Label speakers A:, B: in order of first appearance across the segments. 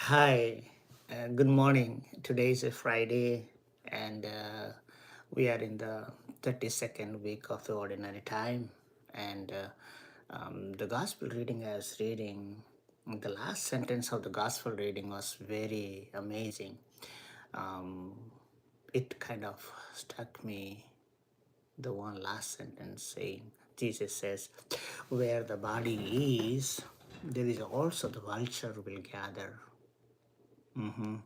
A: Hi, good morning. Today is a Friday, and we are in the 32nd week of the ordinary time. And the gospel reading I was reading, the last sentence of the gospel reading was very amazing. Um, it kind of struck me, the one last sentence saying, Jesus says, where the body is, there is also the vulture will gather. Mhm.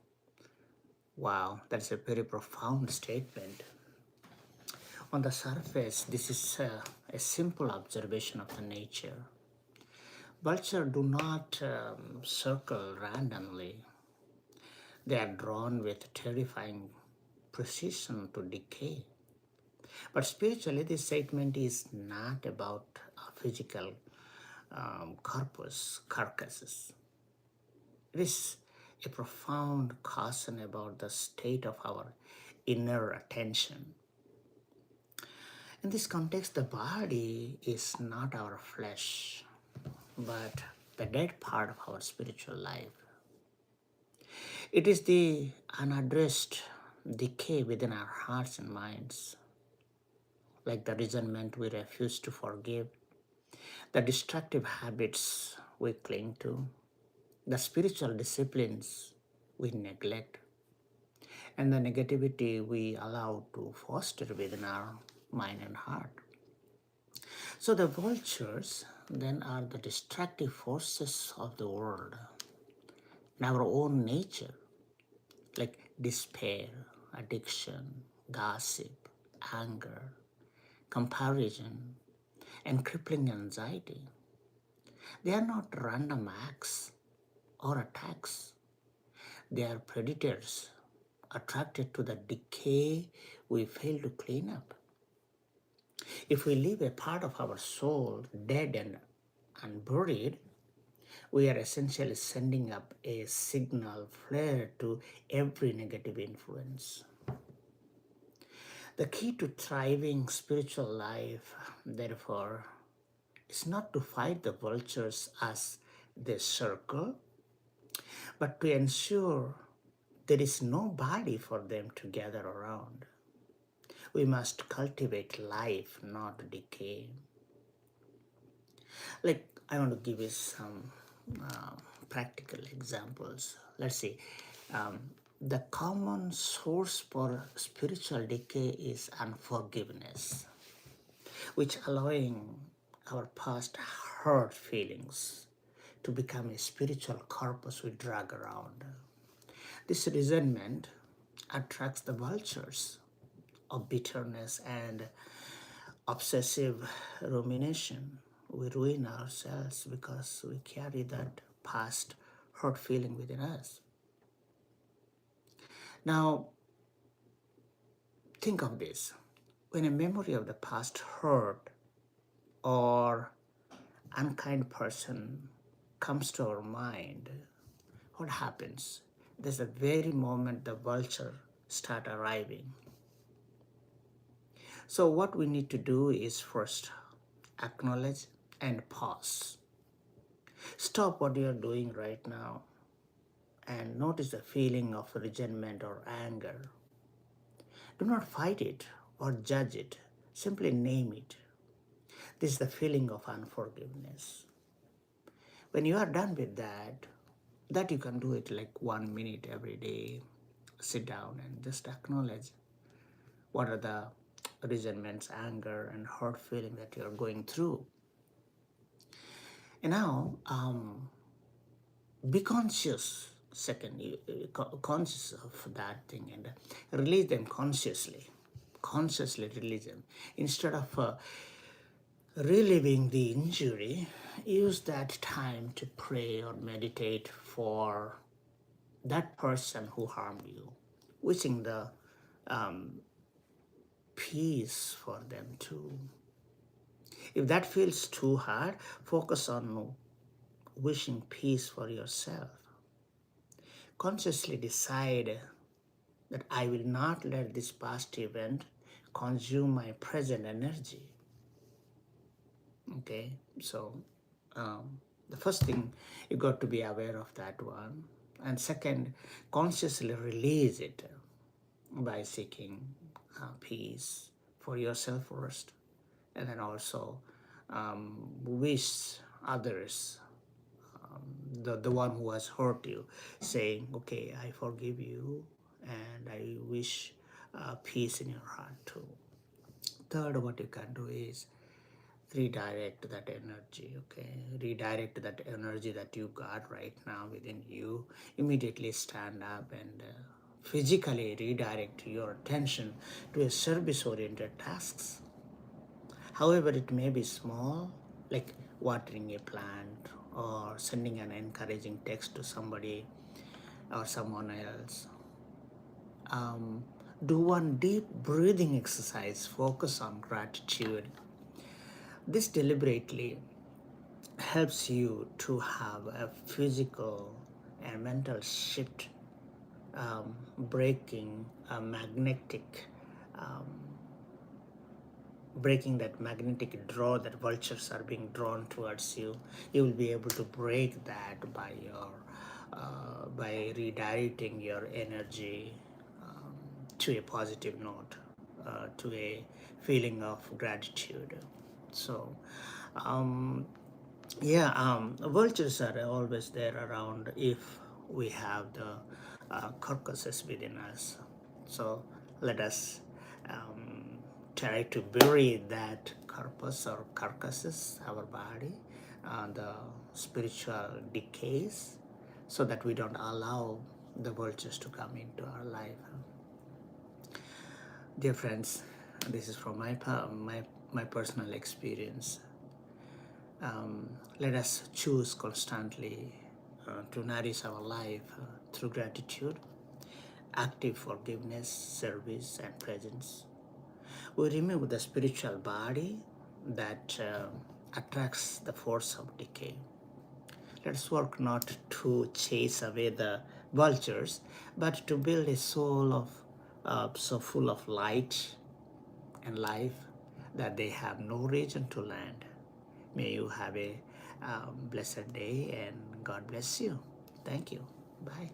A: Wow, that's a very profound statement. On the surface, this is a simple observation of the nature. Vultures do not circle randomly. They are drawn with terrifying precision to decay. But spiritually, this statement is not about a physical carcasses. It is a profound caution about the state of our inner attention. In this context, the body is not our flesh, but the dead part of our spiritual life. It is the unaddressed decay within our hearts and minds, like the resentment we refuse to forgive, the destructive habits we cling to, the spiritual disciplines we neglect, and the negativity we allow to foster within our mind and heart. So the vultures then are the destructive forces of the world in our own nature, like despair, addiction, gossip, anger, comparison, and crippling anxiety. They are not random acts or attacks. They are predators attracted to the decay we fail to clean up. If we leave a part of our soul dead and unburied, we are essentially sending up a signal flare to every negative influence. The key to thriving spiritual life, therefore, is not to fight the vultures as they circle, but to ensure there is no body for them to gather around. We must cultivate life, not decay. Like, I want to give you some uh, practical examples. Let's see. Um, the common source for spiritual decay is unforgiveness, which allowing our past hurt feelings to become a spiritual corpus we drag around. This resentment attracts the vultures of bitterness and obsessive rumination. We ruin ourselves because we carry that past hurt feeling within us. Now, think of this. When a memory of the past hurt or unkind person comes to our mind, what happens? There's the very moment the vulture start arriving. So what we need to do is first acknowledge and pause. Stop what you're doing right now and notice the feeling of resentment or anger. Do not fight it or judge it. Simply name it. This is the feeling of unforgiveness. When you are done with that you can do it like 1 minute every day. Sit down and just acknowledge what are the resentments, anger, and hurt feeling that you're going through. And now, be conscious. Second, conscious of that thing and release them consciously. Consciously release them. Instead of reliving the injury, use that time to pray or meditate for that person who harmed you, wishing the peace for them too. If that feels too hard, focus on wishing peace for yourself. Consciously decide that I will not let this past event consume my present energy. Okay, so the first thing you got to be aware of that one. And second, consciously release it by seeking peace for yourself first, and then also wish others, the one who has hurt you, saying, okay, I forgive you and I wish peace in your heart too. Third, what you can do is redirect that energy, okay? Redirect that energy that you got right now within you. Immediately stand up and physically redirect your attention to a service-oriented tasks. However, it may be small, like watering a plant or sending an encouraging text to somebody or someone else. Do one deep breathing exercise, focus on gratitude. This deliberately helps you to have a physical and mental shift, breaking a magnetic, um, breaking that magnetic draw that vultures are being drawn towards you. You will be able to break that by your by redirecting your energy to a positive note, to a feeling of gratitude. So vultures are always there around if we have the carcasses within us. So let us try to bury that corpus or carcasses, our body, the spiritual decays, so that we don't allow the vultures to come into our life. Dear friends, this is from my personal experience. Let us choose constantly to nourish our life through gratitude, active forgiveness, service, and presence. We remove the spiritual body that attracts the force of decay. Let us work not to chase away the vultures, but to build a soul of so full of light and life that they have no reason to land. May you have a blessed day and God bless you. Thank you. Bye.